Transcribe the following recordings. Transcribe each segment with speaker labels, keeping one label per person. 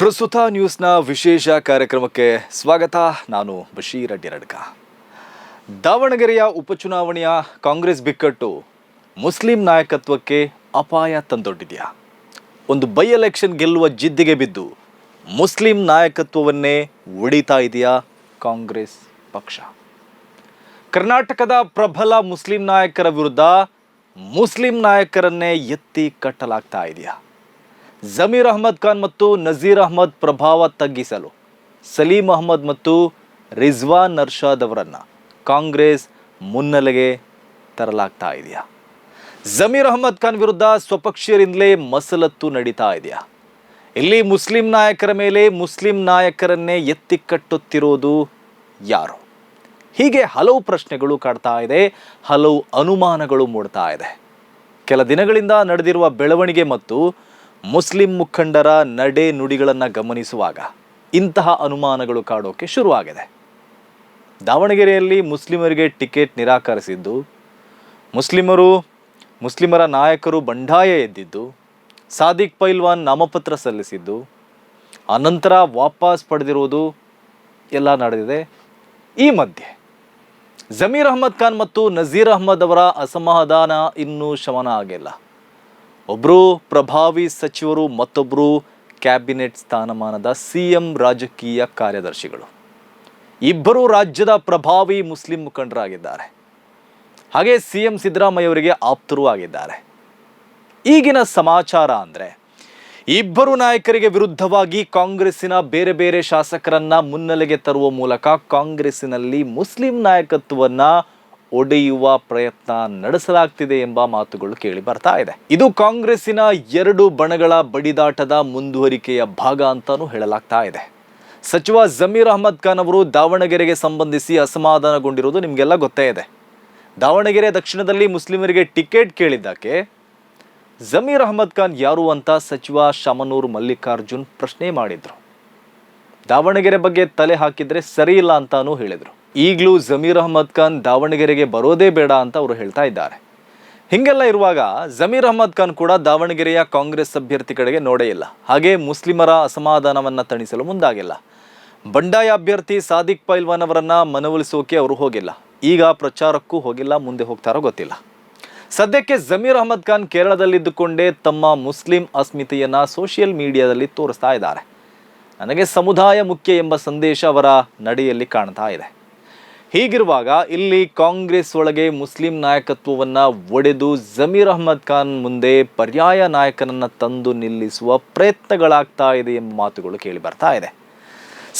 Speaker 1: ಪ್ರಸ್ತುತ ನ್ಯೂಸ್ನ ವಿಶೇಷ ಕಾರ್ಯಕ್ರಮಕ್ಕೆ ಸ್ವಾಗತ. ನಾನು ಬಶೀರ್ ಅಡ್ಡಿರಡ್ಕ. ದಾವಣಗೆರೆಯ ಉಪಚುನಾವಣೆಯ ಕಾಂಗ್ರೆಸ್ ಬಿಕ್ಕಟ್ಟು ಮುಸ್ಲಿಂ ನಾಯಕತ್ವಕ್ಕೆ ಅಪಾಯ ತಂದೊಡ್ಡಿದೆಯಾ? ಒಂದು ಬೈ ಎಲೆಕ್ಷನ್ ಗೆಲ್ಲುವ ಜಿದ್ದಿಗೆ ಬಿದ್ದು ಮುಸ್ಲಿಂ ನಾಯಕತ್ವವನ್ನೇ ಒಡಿತಾ ಇದೆಯಾ ಕಾಂಗ್ರೆಸ್ ಪಕ್ಷ? ಕರ್ನಾಟಕದ ಪ್ರಬಲ ಮುಸ್ಲಿಂ ನಾಯಕರ ವಿರುದ್ಧ ಮುಸ್ಲಿಂ ನಾಯಕರನ್ನೇ ಎತ್ತಿ ಕಟ್ಟಲಾಗ್ತಾ ಇದೆಯಾ? ಜಮೀರ್ ಅಹ್ಮದ್ ಖಾನ್ ಮತ್ತು ನಜೀರ್ ಅಹ್ಮದ್ ಪ್ರಭಾವ ತಗ್ಗಿಸಲು ಸಲೀಂ ಅಹ್ಮದ್ ಮತ್ತು ರಿಜ್ವಾನ್ ಅರ್ಷಾದ್ ಅವರನ್ನು ಕಾಂಗ್ರೆಸ್ ಮುನ್ನೆಲೆಗೆ ತರಲಾಗ್ತಾ ಇದೆಯಾ? ಜಮೀರ್ ಅಹ್ಮದ್ ಖಾನ್ ವಿರುದ್ಧ ಸ್ವಪಕ್ಷೀಯರಿಂದಲೇ ಮಸಲತ್ತು ನಡೀತಾ ಇದೆಯಾ? ಇಲ್ಲಿ ಮುಸ್ಲಿಂ ನಾಯಕರ ಮೇಲೆ ಮುಸ್ಲಿಂ ನಾಯಕರನ್ನೇ ಎತ್ತಿ ಕಟ್ಟುತ್ತಿರೋದು ಯಾರು? ಹೀಗೆ ಹಲವು ಪ್ರಶ್ನೆಗಳು ಕಾಡ್ತಾ ಇದೆ, ಹಲವು ಅನುಮಾನಗಳು ಮೂಡ್ತಾ ಇದೆ. ಕೆಲ ದಿನಗಳಿಂದ ನಡೆದಿರುವ ಬೆಳವಣಿಗೆ ಮತ್ತು ಮುಸ್ಲಿಂ ಮುಖಂಡರ ನಡೆ ನುಡಿಗಳನ್ನು ಗಮನಿಸುವಾಗ ಇಂತಹ ಅನುಮಾನಗಳು ಕಾಡೋಕೆ ಶುರುವಾಗಿದೆ. ದಾವಣಗೆರೆಯಲ್ಲಿ ಮುಸ್ಲಿಮರಿಗೆ ಟಿಕೆಟ್ ನಿರಾಕರಿಸಿದ್ದು, ಮುಸ್ಲಿಮರ ನಾಯಕರು ಬಂಡಾಯ ಎದ್ದಿದ್ದು, ಸಾದಿಕ್ ಪೈಲ್ವಾನ್ ನಾಮಪತ್ರ ಸಲ್ಲಿಸಿದ್ದು, ಅನಂತರ ವಾಪಸ್ ಪಡೆದಿರುವುದು ಎಲ್ಲ ನಡೆದಿದೆ. ಈ ಮಧ್ಯೆ ಜಮೀರ್ ಅಹ್ಮದ್ ಖಾನ್ ಮತ್ತು ನಜೀರ್ ಅಹ್ಮದ್ ಅವರ ಅಸಮಾಧಾನ ಇನ್ನೂ ಶಮನ ಆಗಿಲ್ಲ. ಒಬ್ಬರು ಪ್ರಭಾವಿ ಸಚಿವರು, ಮತ್ತೊಬ್ಬರು ಕ್ಯಾಬಿನೆಟ್ ಸ್ಥಾನಮಾನದ ಸಿಎಂ ರಾಜಕೀಯ ಕಾರ್ಯದರ್ಶಿಗಳು. ಇಬ್ಬರು ರಾಜ್ಯದ ಪ್ರಭಾವಿ ಮುಸ್ಲಿಂ ಮುಖಂಡರಾಗಿದ್ದಾರೆ. ಹಾಗೆ ಸಿಎಂ ಸಿದ್ದರಾಮಯ್ಯ ಅವರಿಗೆ ಆಪ್ತರೂ ಆಗಿದ್ದಾರೆ. ಈಗಿನ ಸಮಾಚಾರ ಅಂದರೆ, ಇಬ್ಬರು ನಾಯಕರಿಗೆ ವಿರುದ್ಧವಾಗಿ ಕಾಂಗ್ರೆಸ್ಸಿನ ಬೇರೆ ಬೇರೆ ಶಾಸಕರನ್ನ ಮುನ್ನೆಲೆಗೆ ತರುವ ಮೂಲಕ ಕಾಂಗ್ರೆಸ್ಸಿನಲ್ಲಿ ಮುಸ್ಲಿಂ ನಾಯಕತ್ವವನ್ನು ಒಡೆಯುವ ಪ್ರಯತ್ನ ನಡೆಸಲಾಗ್ತಿದೆ ಎಂಬ ಮಾತುಗಳು ಕೇಳಿ ಬರ್ತಾ ಇದೆ. ಇದು ಕಾಂಗ್ರೆಸ್ಸಿನ ಎರಡು ಬಣಗಳ ಬಡಿದಾಟದ ಮುಂದುವರಿಕೆಯ ಭಾಗ ಅಂತಾನೂ ಹೇಳಲಾಗ್ತಾ ಇದೆ. ಸಚಿವ ಜಮೀರ್ ಅಹ್ಮದ್ ಖಾನ್ ಅವರು ದಾವಣಗೆರೆಗೆ ಸಂಬಂಧಿಸಿ ಅಸಮಾಧಾನಗೊಂಡಿರುವುದು ನಿಮಗೆಲ್ಲ ಗೊತ್ತೇ ಇದೆ. ದಾವಣಗೆರೆ ದಕ್ಷಿಣದಲ್ಲಿ ಮುಸ್ಲಿಮರಿಗೆ ಟಿಕೆಟ್ ಕೇಳಿದ್ದಕ್ಕೆ ಜಮೀರ್ ಅಹ್ಮದ್ ಖಾನ್ ಯಾರು ಅಂತ ಸಚಿವ ಶಾಮನೂರ್ ಮಲ್ಲಿಕಾರ್ಜುನ್ ಪ್ರಶ್ನೆ ಮಾಡಿದ್ರು. ದಾವಣಗೆರೆ ಬಗ್ಗೆ ತಲೆ ಹಾಕಿದ್ರೆ ಸರಿ ಇಲ್ಲ ಅಂತಾನೂ ಹೇಳಿದ್ರು. ಈಗಲೂ ಜಮೀರ್ ಅಹ್ಮದ್ ಖಾನ್ ದಾವಣಗೆರೆಗೆ ಬರೋದೇ ಬೇಡ ಅಂತ ಅವರು ಹೇಳ್ತಾ ಇದ್ದಾರೆ. ಹಿಂಗೆಲ್ಲ ಇರುವಾಗ ಜಮೀರ್ ಅಹ್ಮದ್ ಖಾನ್ ಕೂಡ ದಾವಣಗೆರೆಯ ಕಾಂಗ್ರೆಸ್ ಅಭ್ಯರ್ಥಿ ಕಡೆಗೆ ನೋಡೇ ಇಲ್ಲ. ಹಾಗೆ ಮುಸ್ಲಿಮರ ಅಸಮಾಧಾನವನ್ನ ತಣಿಸಲು ಮುಂದಾಗಿಲ್ಲ. ಬಂಡಾಯ ಅಭ್ಯರ್ಥಿ ಸಾದಿಕ್ ಪೈಲ್ವಾನ್ ಅವರನ್ನ ಮನವೊಲಿಸೋಕೆ ಅವರು ಹೋಗಿಲ್ಲ. ಈಗ ಪ್ರಚಾರಕ್ಕೂ ಹೋಗಿಲ್ಲ, ಮುಂದೆ ಹೋಗ್ತಾರೋ ಗೊತ್ತಿಲ್ಲ. ಸದ್ಯಕ್ಕೆ ಜಮೀರ್ ಅಹ್ಮದ್ ಖಾನ್ ಕೇರಳದಲ್ಲಿದ್ದುಕೊಂಡೇ ತಮ್ಮ ಮುಸ್ಲಿಂ ಅಸ್ಮಿತೆಯನ್ನ ಸೋಷಿಯಲ್ ಮೀಡಿಯಾದಲ್ಲಿ ತೋರಿಸ್ತಾ ಇದ್ದಾರೆ. ನನಗೆ ಸಮುದಾಯ ಮುಖ್ಯ ಎಂಬ ಸಂದೇಶ ಅವರ ನಡೆಯಲ್ಲಿ ಕಾಣ್ತಾ ಇದೆ. ಹೀಗಿರುವಾಗ ಇಲ್ಲಿ ಕಾಂಗ್ರೆಸ್ ಒಳಗೆ ಮುಸ್ಲಿಂ ನಾಯಕತ್ವವನ್ನು ಒಡೆದು ಜಮೀರ್ ಅಹ್ಮದ್ ಖಾನ್ ಮುಂದೆ ಪರ್ಯಾಯ ನಾಯಕನನ್ನು ತಂದು ನಿಲ್ಲಿಸುವ ಪ್ರಯತ್ನಗಳಾಗ್ತಾ ಇದೆ ಎಂಬ ಮಾತುಗಳು ಕೇಳಿ ಬರ್ತಾ ಇದೆ.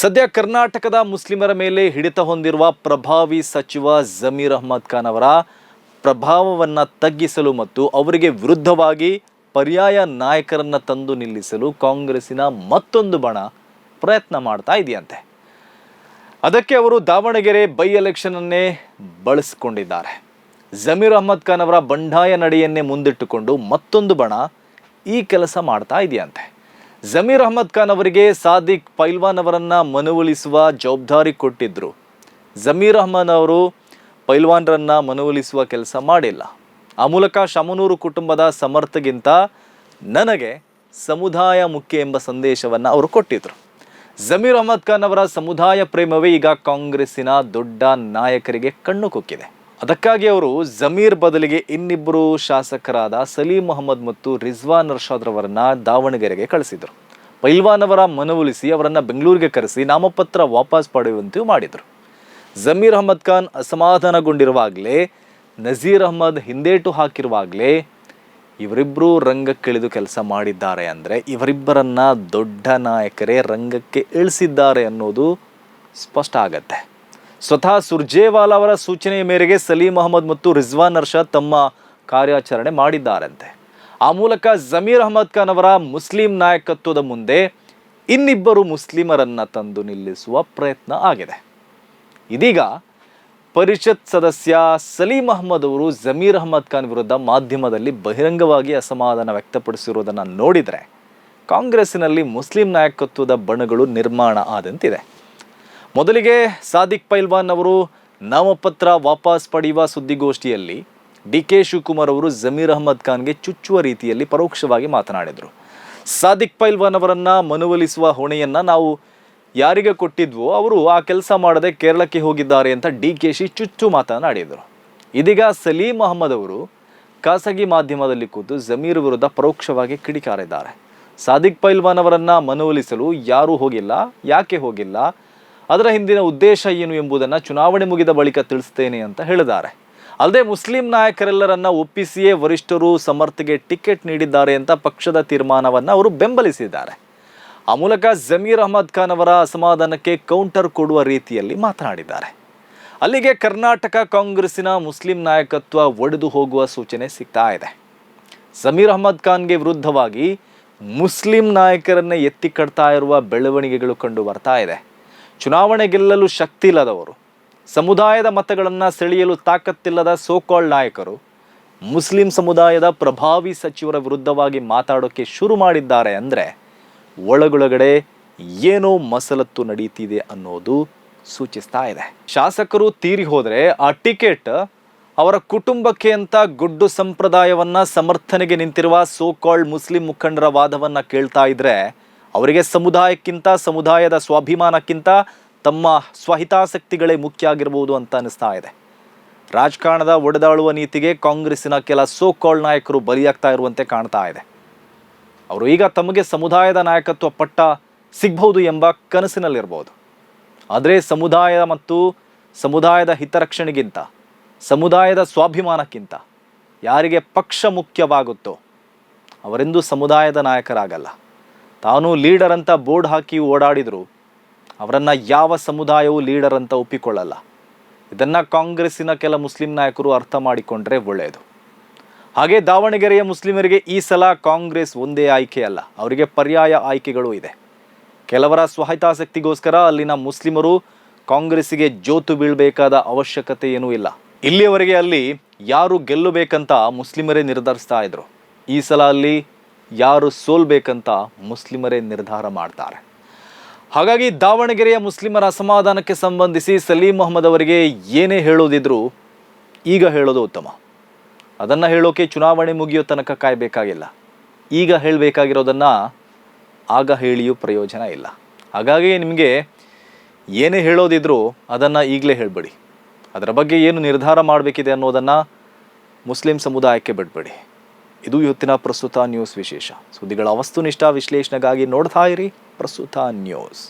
Speaker 1: ಸದ್ಯ ಕರ್ನಾಟಕದ ಮುಸ್ಲಿಮರ ಮೇಲೆ ಹಿಡಿತ ಹೊಂದಿರುವ ಪ್ರಭಾವಿ ಸಚಿವ ಜಮೀರ್ ಅಹ್ಮದ್ ಖಾನ್ ಅವರ ಪ್ರಭಾವವನ್ನು ತಗ್ಗಿಸಲು ಮತ್ತು ಅವರಿಗೆ ವಿರುದ್ಧವಾಗಿ ಪರ್ಯಾಯ ನಾಯಕರನ್ನು ತಂದು ನಿಲ್ಲಿಸಲು ಕಾಂಗ್ರೆಸ್ಸಿನ ಮತ್ತೊಂದು ಬಣ ಪ್ರಯತ್ನ ಮಾಡ್ತಾ ಇದೆಯಂತೆ. ಅದಕ್ಕೆ ಅವರು ದಾವಣಗೆರೆ ಬೈ ಎಲೆಕ್ಷನ್ ಅನ್ನೇ ಬಳಸಿಕೊಂಡಿದ್ದಾರೆ. ಜಮೀರ್ ಅಹ್ಮದ್ ಖಾನ್ ಅವರ ಬಂಡಾಯ ನಡೆಯನ್ನೇ ಮುಂದಿಟ್ಟುಕೊಂಡು ಮತ್ತೊಂದು ಬಣ ಈ ಕೆಲಸ ಮಾಡ್ತಾ ಇದೆಯಂತೆ. ಜಮೀರ್ ಅಹ್ಮದ್ ಖಾನ್ ಅವರಿಗೆ ಸಾದಿಕ್ ಪೈಲ್ವಾನ್ ಅವರನ್ನ ಮನವೊಲಿಸುವ ಜವಾಬ್ದಾರಿ ಕೊಟ್ಟಿದ್ರು. ಜಮೀರ್ ಅಹ್ಮದ್ ಅವರು ಪೈಲ್ವಾನ್ರನ್ನ ಮನವೊಲಿಸುವ ಕೆಲಸ ಮಾಡಿಲ್ಲ. ಆ ಮೂಲಕ ಶಾಮನೂರು ಕುಟುಂಬದ ಸಮರ್ಥಗಿಂತ ನನಗೆ ಸಮುದಾಯ ಮುಖ್ಯ ಎಂಬ ಸಂದೇಶವನ್ನು ಅವರು ಕೊಟ್ಟಿದ್ರು. ಜಮೀರ್ ಅಹ್ಮದ್ ಖಾನ್ ಅವರ ಸಮುದಾಯ ಪ್ರೇಮವೇ ಈಗ ಕಾಂಗ್ರೆಸ್ಸಿನ ದೊಡ್ಡ ನಾಯಕರಿಗೆ ಕಣ್ಣು ಕುಕ್ಕಿದೆ. ಅದಕ್ಕಾಗಿ ಅವರು ಜಮೀರ್ ಬದಲಿಗೆ ಇನ್ನಿಬ್ಬರು ಶಾಸಕರಾದ ಸಲೀಂ ಅಹ್ಮದ್ ಮತ್ತು ರಿಜ್ವಾನ್ ಅರ್ಷಾದ್ ರವರನ್ನ ದಾವಣಗೆರೆಗೆ ಕಳಿಸಿದರು. ಪೈಲ್ವಾನ್ ಅವರ ಮನವೊಲಿಸಿ ಅವರನ್ನು ಬೆಂಗಳೂರಿಗೆ ಕರೆಸಿ ನಾಮಪತ್ರ ವಾಪಸ್ ಪಡೆಯುವಂತೆ ಮಾಡಿದರು. ಜಮೀರ್ ಅಹ್ಮದ್ ಖಾನ್ ಅಸಮಾಧಾನಗೊಂಡಿರುವಾಗಲೇ, ನಜೀರ್ ಅಹ್ಮದ್ ಹಿಂದೇಟು ಹಾಕಿರುವಾಗಲೇ ಇವರಿಬ್ಬರು ರಂಗಕ್ಕಿಳಿದು ಕೆಲಸ ಮಾಡಿದ್ದಾರೆ. ಅಂದರೆ ಇವರಿಬ್ಬರನ್ನ ದೊಡ್ಡ ನಾಯಕರೇ ರಂಗಕ್ಕೆ ಇಳಿಸಿದ್ದಾರೆ ಅನ್ನೋದು ಸ್ಪಷ್ಟ ಆಗತ್ತೆ. ಸ್ವತಃ ಸುರ್ಜೇವಾಲಾ ಅವರ ಸೂಚನೆಯ ಮೇರೆಗೆ ಸಲೀಂ ಅಹ್ಮದ್ ಮತ್ತು ರಿಜ್ವಾನ್ ಅರ್ಷಾದ್ ತಮ್ಮ ಕಾರ್ಯಾಚರಣೆ ಮಾಡಿದ್ದಾರಂತೆ. ಆ ಮೂಲಕ ಜಮೀರ್ ಅಹ್ಮದ್ ಖಾನ್ ಅವರ ಮುಸ್ಲಿಂ ನಾಯಕತ್ವದ ಮುಂದೆ ಇನ್ನಿಬ್ಬರು ಮುಸ್ಲಿಮರನ್ನ ತಂದು ನಿಲ್ಲಿಸುವ ಪ್ರಯತ್ನ ಆಗಿದೆ. ಇದೀಗ ಪರಿಷತ್ ಸದಸ್ಯ ಸಲೀಂ ಅಹ್ಮದ್ ಅವರು ಜಮೀರ್ ಅಹ್ಮದ್ ಖಾನ್ ವಿರುದ್ಧ ಮಾಧ್ಯಮದಲ್ಲಿ ಬಹಿರಂಗವಾಗಿ ಅಸಮಾಧಾನ ವ್ಯಕ್ತಪಡಿಸಿರುವುದನ್ನು ನೋಡಿದರೆ ಕಾಂಗ್ರೆಸ್ಸಿನಲ್ಲಿ ಮುಸ್ಲಿಂ ನಾಯಕತ್ವದ ಬಣಗಳು ನಿರ್ಮಾಣ ಆದಂತಿದೆ. ಮೊದಲಿಗೆ ಸಾದಿಕ್ ಪೈಲ್ವಾನ್ ಅವರು ನಾಮಪತ್ರ ವಾಪಸ್ ಪಡೆಯುವ ಸುದ್ದಿಗೋಷ್ಠಿಯಲ್ಲಿ ಡಿ ಕೆ ಶಿವಕುಮಾರ್ ಅವರು ಜಮೀರ್ ಅಹ್ಮದ್ ಖಾನ್ಗೆ ಚುಚ್ಚುವ ರೀತಿಯಲ್ಲಿ ಪರೋಕ್ಷವಾಗಿ ಮಾತನಾಡಿದರು. ಸಾದಿಕ್ ಪೈಲ್ವಾನ್ ಅವರನ್ನು ಮನವೊಲಿಸುವ ಹೊಣೆಯನ್ನು ನಾವು ಯಾರಿಗೆ ಕೊಟ್ಟಿದ್ವೋ ಅವರು ಆ ಕೆಲಸ ಮಾಡದೆ ಕೇರಳಕ್ಕೆ ಹೋಗಿದ್ದಾರೆ ಅಂತ DKಶಿ ಚುಚ್ಚು ಮಾತನಾಡಿದರು. ಇದೀಗ ಸಲೀಂ ಅಹಮದ್ ಅವರು ಖಾಸಗಿ ಮಾಧ್ಯಮದಲ್ಲಿ ಕೂತು ಜಮೀರ್ ವಿರುದ್ಧ ಪರೋಕ್ಷವಾಗಿ ಕಿಡಿಕಾರಿದ್ದಾರೆ. ಸಾದಿಕ್ ಪೈಲ್ವಾನ್ ಅವರನ್ನು ಮನವೊಲಿಸಲು ಯಾರೂ ಹೋಗಿಲ್ಲ, ಯಾಕೆ ಹೋಗಿಲ್ಲ, ಅದರ ಹಿಂದಿನ ಉದ್ದೇಶ ಏನು ಎಂಬುದನ್ನು ಚುನಾವಣೆ ಮುಗಿದ ಬಳಿಕ ತಿಳಿಸ್ತೇನೆ ಅಂತ ಹೇಳಿದ್ದಾರೆ. ಅಲ್ಲದೆ ಮುಸ್ಲಿಂ ನಾಯಕರೆಲ್ಲರನ್ನ ಒಪ್ಪಿಸಿಯೇ ವರಿಷ್ಠರು ಸಮರ್ಥಿಗೆ ಟಿಕೆಟ್ ನೀಡಿದ್ದಾರೆ ಅಂತ ಪಕ್ಷದ ತೀರ್ಮಾನವನ್ನು ಅವರು ಬೆಂಬಲಿಸಿದ್ದಾರೆ. ಆ ಮೂಲಕ ಜಮೀರ್ ಅಹಮದ್ ಖಾನ್ ಅವರ ಅಸಮಾಧಾನಕ್ಕೆ ಕೌಂಟರ್ ಕೊಡುವ ರೀತಿಯಲ್ಲಿ ಮಾತನಾಡಿದ್ದಾರೆ. ಅಲ್ಲಿಗೆ ಕರ್ನಾಟಕ ಕಾಂಗ್ರೆಸ್ಸಿನ ಮುಸ್ಲಿಂ ನಾಯಕತ್ವ ಒಡೆದು ಹೋಗುವ ಸೂಚನೆ ಸಿಗ್ತಾ ಇದೆ. ಜಮೀರ್ ಅಹಮದ್ ಖಾನ್ಗೆ ವಿರುದ್ಧವಾಗಿ ಮುಸ್ಲಿಂ ನಾಯಕರನ್ನೇ ಎತ್ತಿ ಕಟ್ತಾ ಇರುವ ಬೆಳವಣಿಗೆಗಳು ಕಂಡು ಬರ್ತಾ ಇದೆ. ಚುನಾವಣೆ ಗೆಲ್ಲಲು ಶಕ್ತಿ ಇಲ್ಲದವರು, ಸಮುದಾಯದ ಮತಗಳನ್ನು ಸೆಳೆಯಲು ತಾಕತ್ತಿಲ್ಲದ ಸೋಕಾಲ್ಡ್ ನಾಯಕರು ಮುಸ್ಲಿಂ ಸಮುದಾಯದ ಪ್ರಭಾವಿ ಸಚಿವರ ವಿರುದ್ಧವಾಗಿ ಮಾತಾಡೋಕ್ಕೆ ಶುರು ಮಾಡಿದ್ದಾರೆ ಅಂದರೆ ಒಳಗೊಳಗಡೆ ಏನೋ ಮಸಲತ್ತು ನಡೀತಿದೆ ಅನ್ನೋದು ಸೂಚಿಸ್ತಾ ಇದೆ. ಶಾಸಕರು ತೀರಿ ಹೋದರೆ ಆ ಟಿಕೆಟ್ ಅವರ ಕುಟುಂಬಕ್ಕೆ ಅಂತ ಗುಡ್ಡು ಸಂಪ್ರದಾಯವನ್ನ ಸಮರ್ಥನೆಗೆ ನಿಂತಿರುವ ಸೋಕಾಲ್ಡ್ ಮುಸ್ಲಿಂ ಮುಖಂಡರ ವಾದವನ್ನ ಕೇಳ್ತಾ ಇದ್ರೆ ಅವರಿಗೆ ಸಮುದಾಯಕ್ಕಿಂತ, ಸಮುದಾಯದ ಸ್ವಾಭಿಮಾನಕ್ಕಿಂತ ತಮ್ಮ ಸ್ವಹಿತಾಸಕ್ತಿಗಳೇ ಮುಖ್ಯ ಆಗಿರಬಹುದು ಅಂತ ಅನಿಸ್ತಾ ಇದೆ. ರಾಜಕಾರಣದ ಒಡೆದಾಳುವ ನೀತಿಗೆ ಕಾಂಗ್ರೆಸ್ಸಿನ ಕೆಲ ಸೋಕಾಲ್ಡ್ ನಾಯಕರು ಬಲಿಯಾಗ್ತಾ ಇರುವಂತೆ ಕಾಣ್ತಾ ಇದೆ. ಅವರು ಈಗ ತಮಗೆ ಸಮುದಾಯದ ನಾಯಕತ್ವ ಪಟ್ಟ ಸಿಗಬಹುದು ಎಂಬ ಕನಸಿನಲ್ಲಿರ್ಬೋದು. ಆದರೆ ಸಮುದಾಯ ಮತ್ತು ಸಮುದಾಯದ ಹಿತರಕ್ಷಣೆಗಿಂತ, ಸಮುದಾಯದ ಸ್ವಾಭಿಮಾನಕ್ಕಿಂತ ಯಾರಿಗೆ ಪಕ್ಷ ಮುಖ್ಯವಾಗುತ್ತೋ ಅವರೆಂದೂ ಸಮುದಾಯದ ನಾಯಕರಾಗಲ್ಲ. ತಾನು ಲೀಡರ್ ಅಂತ ಬೋರ್ಡ್ ಹಾಕಿ ಓಡಾಡಿದ್ರು ಅವರನ್ನು ಯಾವ ಸಮುದಾಯವೂ ಲೀಡರ್ ಅಂತ ಒಪ್ಪಿಕೊಳ್ಳಲ್ಲ. ಇದನ್ನು ಕಾಂಗ್ರೆಸ್ಸಿನ ಕೆಲ ಮುಸ್ಲಿಂ ನಾಯಕರು ಅರ್ಥ ಮಾಡಿಕೊಂಡ್ರೆ ಒಳ್ಳೆಯದು. ಹಾಗೆ ದಾವಣಗೆರೆಯ ಮುಸ್ಲಿಮರಿಗೆ ಈ ಸಲ ಕಾಂಗ್ರೆಸ್ ಒಂದೇ ಆಯ್ಕೆಯಲ್ಲ, ಅವರಿಗೆ ಪರ್ಯಾಯ ಆಯ್ಕೆಗಳು ಇದೆ. ಕೆಲವರ ಸ್ವಹಿತಾಸಕ್ತಿಗೋಸ್ಕರ ಅಲ್ಲಿನ ಮುಸ್ಲಿಮರು ಕಾಂಗ್ರೆಸ್ಸಿಗೆ ಜೋತು ಬೀಳಬೇಕಾದ ಅವಶ್ಯಕತೆ ಏನೂ ಇಲ್ಲ. ಇಲ್ಲಿಯವರೆಗೆ ಅಲ್ಲಿ ಯಾರು ಗೆಲ್ಲಬೇಕಂತ ಮುಸ್ಲಿಮರೇ ನಿರ್ಧರಿಸ್ತಾ ಇದ್ರು. ಈ ಸಲ ಅಲ್ಲಿ ಯಾರು ಸೋಲ್ಬೇಕಂತ ಮುಸ್ಲಿಮರೇ ನಿರ್ಧಾರ ಮಾಡ್ತಾರೆ. ಹಾಗಾಗಿ ದಾವಣಗೆರೆಯ ಮುಸ್ಲಿಮರ ಅಸಮಾಧಾನಕ್ಕೆ ಸಂಬಂಧಿಸಿ ಸಲೀಂ ಅಹಮದ್ ಅವರಿಗೆ ಏನೇ ಹೇಳೋದಿದ್ರು ಈಗ ಹೇಳೋದು ಉತ್ತಮ. ಅದನ್ನು ಹೇಳೋಕೆ ಚುನಾವಣೆ ಮುಗಿಯೋ ತನಕ ಕಾಯಬೇಕಾಗಿಲ್ಲ. ಈಗ ಹೇಳಬೇಕಾಗಿರೋದನ್ನು ಆಗ ಹೇಳಿಯೂ ಪ್ರಯೋಜನ ಇಲ್ಲ. ಹಾಗಾಗಿ ನಿಮಗೆ ಏನೇ ಹೇಳೋದಿದ್ರು ಅದನ್ನು ಈಗಲೇ ಹೇಳಬೇಡಿ. ಅದರ ಬಗ್ಗೆ ಏನು ನಿರ್ಧಾರ ಮಾಡಬೇಕಿದೆ ಅನ್ನೋದನ್ನು ಮುಸ್ಲಿಂ ಸಮುದಾಯಕ್ಕೆ ಬಿಡಬೇಡಿ. ಇದು ಇವತ್ತಿನ ಪ್ರಸ್ತುತ ನ್ಯೂಸ್ ವಿಶೇಷ. ಸುದ್ದಿಗಳ ವಸ್ತುನಿಷ್ಠ ವಿಶ್ಲೇಷಣೆಗಾಗಿ ನೋಡ್ತಾ ಇರಿ ಪ್ರಸ್ತುತ ನ್ಯೂಸ್.